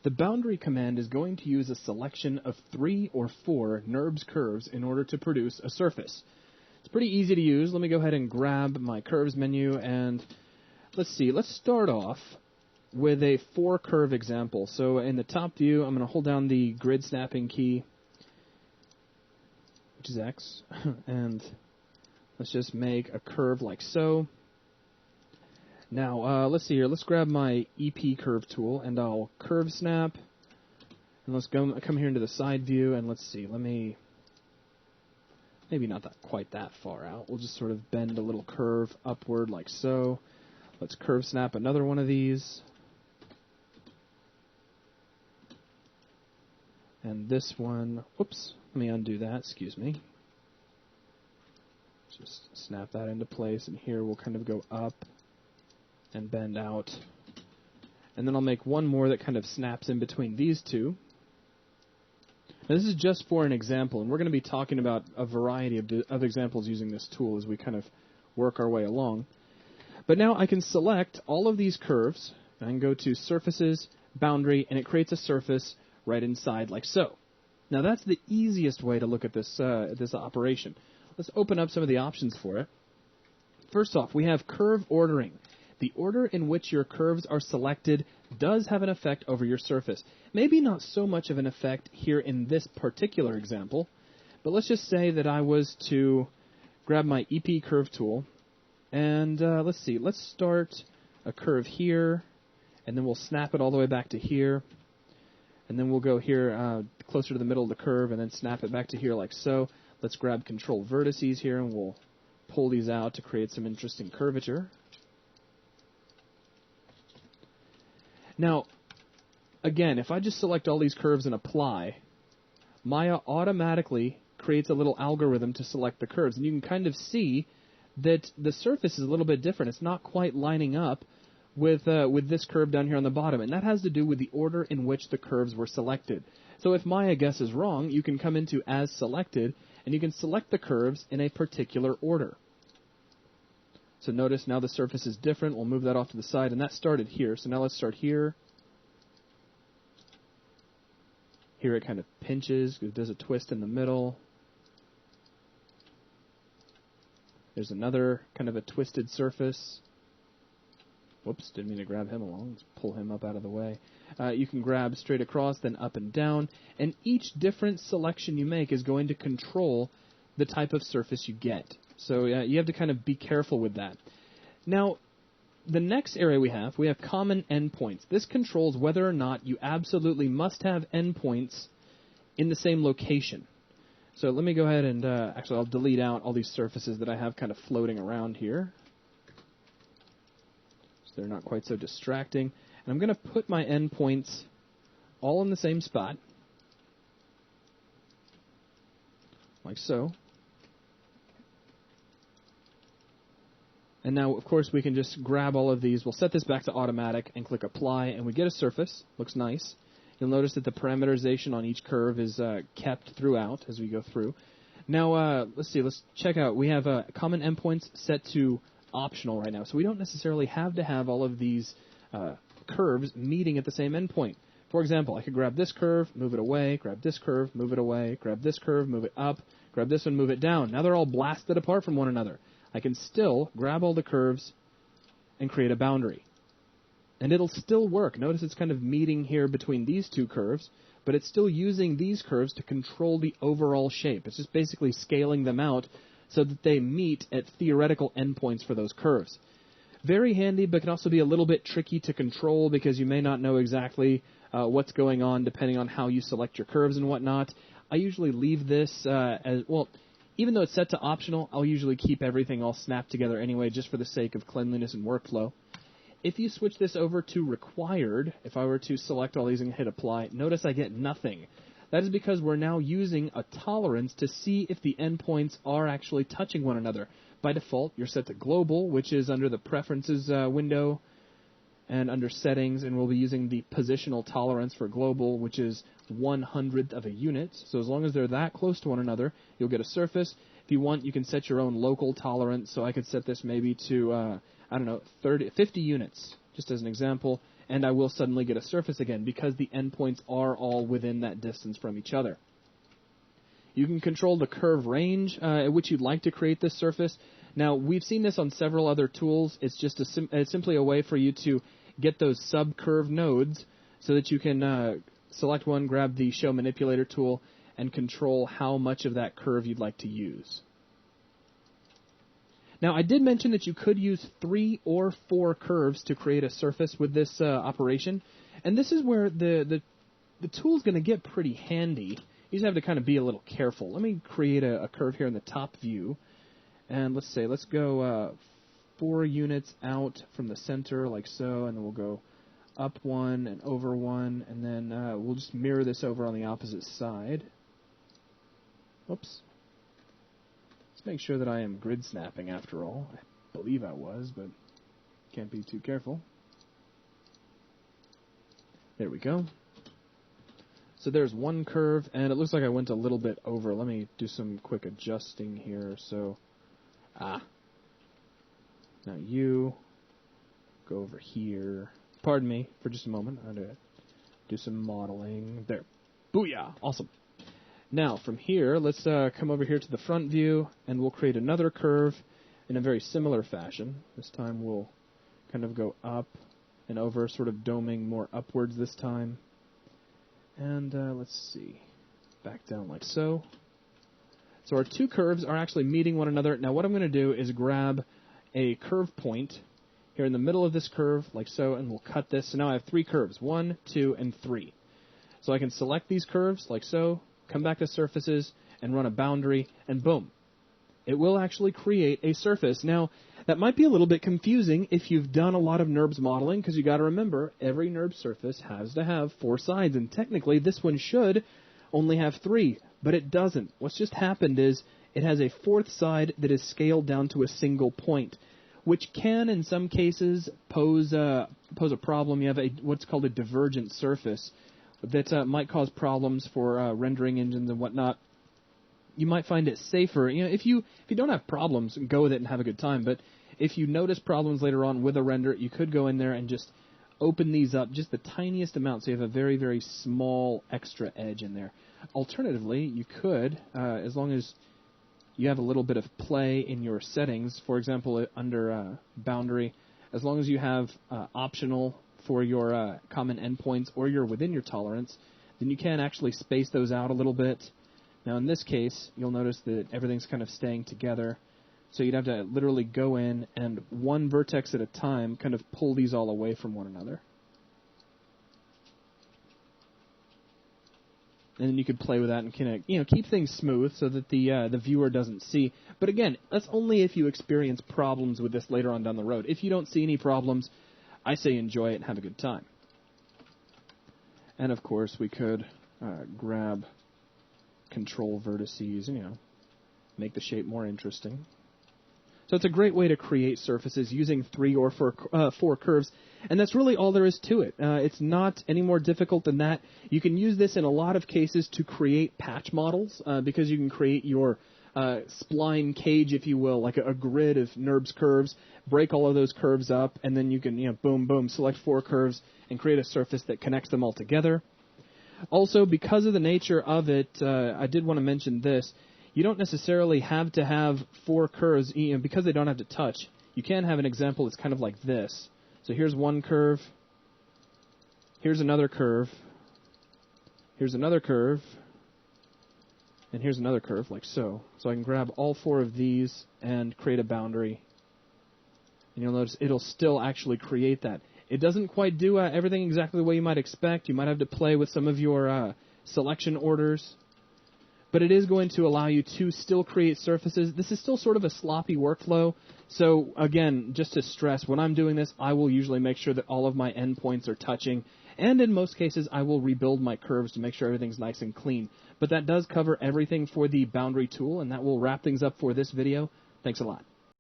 The boundary command is going to use a selection of 3 or 4 NURBS curves in order to produce a surface. It's pretty easy to use. Let me go ahead and grab my curves menu, and let's see. Let's start off with a 4-curve example. So in the top view, I'm going to hold down the grid snapping key, which is X, and let's just make a curve like so. Now, let's see here. Let's grab my EP curve tool, and I'll curve snap. And let's come here into the side view, and let's see. Let me, maybe not quite that far out. We'll just sort of bend a little curve upward like so. Let's curve snap another one of these. And this one, whoops, let me undo that, excuse me. Just snap that into place, and here we'll kind of go up and bend out. And then I'll make one more that kind of snaps in between these two. Now this is just for an example, and we're going to be talking about a variety of examples using this tool as we kind of work our way along. But now I can select all of these curves, and I can go to Surfaces, Boundary, and it creates a surface right inside like so. Now that's the easiest way to look at this operation. Let's open up some of the options for it. First off, we have curve ordering. The order in which your curves are selected does have an effect over your surface. Maybe not so much of an effect here in this particular example, but let's just say that I was to grab my EP curve tool, and let's see, let's start a curve here, and then we'll snap it all the way back to here. And then we'll go here closer to the middle of the curve and then snap it back to here like so. Let's grab control vertices here, and we'll pull these out to create some interesting curvature. Now, again, if I just select all these curves and apply, Maya automatically creates a little algorithm to select the curves. And you can kind of see that the surface is a little bit different. It's not quite lining up with this curve down here on the bottom, and that has to do with the order in which the curves were selected. So if Maya guesses wrong, you can come into As Selected, and you can select the curves in a particular order. So notice now the surface is different. We'll move that off to the side, and that started here. So now let's start here. Here it kind of pinches. It does a twist in the middle. There's another kind of a twisted surface. Whoops, didn't mean to grab him along. Let's pull him up out of the way. You can grab straight across, then up and down. And each different selection you make is going to control the type of surface you get. So you have to kind of be careful with that. Now, the next area we have common endpoints. This controls whether or not you absolutely must have endpoints in the same location. So let me go ahead and, actually I'll delete out all these surfaces that I have kind of floating around here. They're not quite so distracting. And I'm going to put my endpoints all in the same spot, like so. And now, of course, we can just grab all of these. We'll set this back to automatic and click Apply, and we get a surface. Looks nice. You'll notice that the parameterization on each curve is kept throughout as we go through. Now, let's see. Let's check out. We have common endpoints set to optional right now, so we don't necessarily have to have all of these curves meeting at the same endpoint. For example, I could grab this curve, move it away, grab this curve, move it away, grab this curve, move it up, grab this one, move it down. Now they're all blasted apart from one another. I can still grab all the curves and create a boundary. And it'll still work. Notice it's kind of meeting here between these two curves, but it's still using these curves to control the overall shape. It's just basically scaling them out so that they meet at theoretical endpoints for those curves. Very handy, but can also be a little bit tricky to control because you may not know exactly what's going on depending on how you select your curves and whatnot. I usually leave this as, well, even though it's set to optional, I'll usually keep everything all snapped together anyway just for the sake of cleanliness and workflow. If you switch this over to required, if I were to select all these and hit apply, notice I get nothing. That is because we're now using a tolerance to see if the endpoints are actually touching one another. By default, you're set to global, which is under the preferences window and under settings, and we'll be using the positional tolerance for global, which is 1/100th of a unit. So as long as they're that close to one another, you'll get a surface. If you want, you can set your own local tolerance. So I could set this maybe to, 50 units, just as an example. and I will suddenly get a surface again because the endpoints are all within that distance from each other. You can control the curve range at which you'd like to create this surface. Now, we've seen this on several other tools. It's just it's simply a way for you to get those sub-curve nodes so that you can select one, grab the Show Manipulator tool, and control how much of that curve you'd like to use. Now, I did mention that you could use 3 or 4 curves to create a surface with this operation, and this is where the tool's going to get pretty handy. You just have to kind of be a little careful. Let me create a curve here in the top view, and let's go 4 units out from the center like so, and then we'll go up 1 and over 1, and then we'll just mirror this over on the opposite side. Whoops. Let's make sure that I am grid snapping after all. I believe I was, but can't be too careful. There we go. So there's one curve, and it looks like I went a little bit over. Let me do some quick adjusting here. So, now you go over here. Pardon me for just a moment. I'm going to do some modeling. There. Booyah! Awesome. Now, from here, let's come over here to the front view, and we'll create another curve in a very similar fashion. This time we'll kind of go up and over, sort of doming more upwards this time. And let's see, back down like so. So our 2 curves are actually meeting one another. Now what I'm going to do is grab a curve point here in the middle of this curve, like so, and we'll cut this. So now I have 3 curves, 1, 2, and 3. So I can select these curves, like so, come back to surfaces, and run a boundary, and boom. It will actually create a surface. Now, that might be a little bit confusing if you've done a lot of NURBS modeling, because you got to remember, every NURBS surface has to have 4 sides, and technically this one should only have 3, but it doesn't. What's just happened is it has a 4th side that is scaled down to a single point, which can, in some cases, pose a problem. You have what's called a divergent surface that might cause problems for rendering engines and whatnot. You might find it safer. If you don't have problems, go with it and have a good time. But if you notice problems later on with a render, you could go in there and just open these up just the tiniest amount, so you have a very, very small extra edge in there. Alternatively, you could, as long as you have a little bit of play in your settings, for example, under boundary, as long as you have optional for your common endpoints or you're within your tolerance, then you can actually space those out a little bit. Now, in this case, you'll notice that everything's kind of staying together. So you'd have to literally go in and one vertex at a time kind of pull these all away from one another. And then you could play with that and kind of, keep things smooth so that the viewer doesn't see. But again, that's only if you experience problems with this later on down the road. If you don't see any problems, I say enjoy it and have a good time. And of course, we could grab control vertices and, make the shape more interesting. So it's a great way to create surfaces using 3 or 4 curves, and that's really all there is to it. It's not any more difficult than that. You can use this in a lot of cases to create patch models, because you can create your spline cage, if you will, like a grid of NURBS curves, break all of those curves up, and then you can, boom, boom, select 4 curves and create a surface that connects them all together. Also, because of the nature of it, I did want to mention this. You don't necessarily have to have 4 curves, because they don't have to touch. You can have an example that's kind of like this. So here's one curve. Here's another curve. Here's another curve. And here's another curve, like so. So I can grab all 4 of these and create a boundary. And you'll notice it'll still actually create that. It doesn't quite do everything exactly the way you might expect. You might have to play with some of your selection orders. But it is going to allow you to still create surfaces. This is still sort of a sloppy workflow. So, again, just to stress, when I'm doing this, I will usually make sure that all of my endpoints are touching. And in most cases, I will rebuild my curves to make sure everything's nice and clean. But that does cover everything for the boundary tool, and that will wrap things up for this video. Thanks a lot.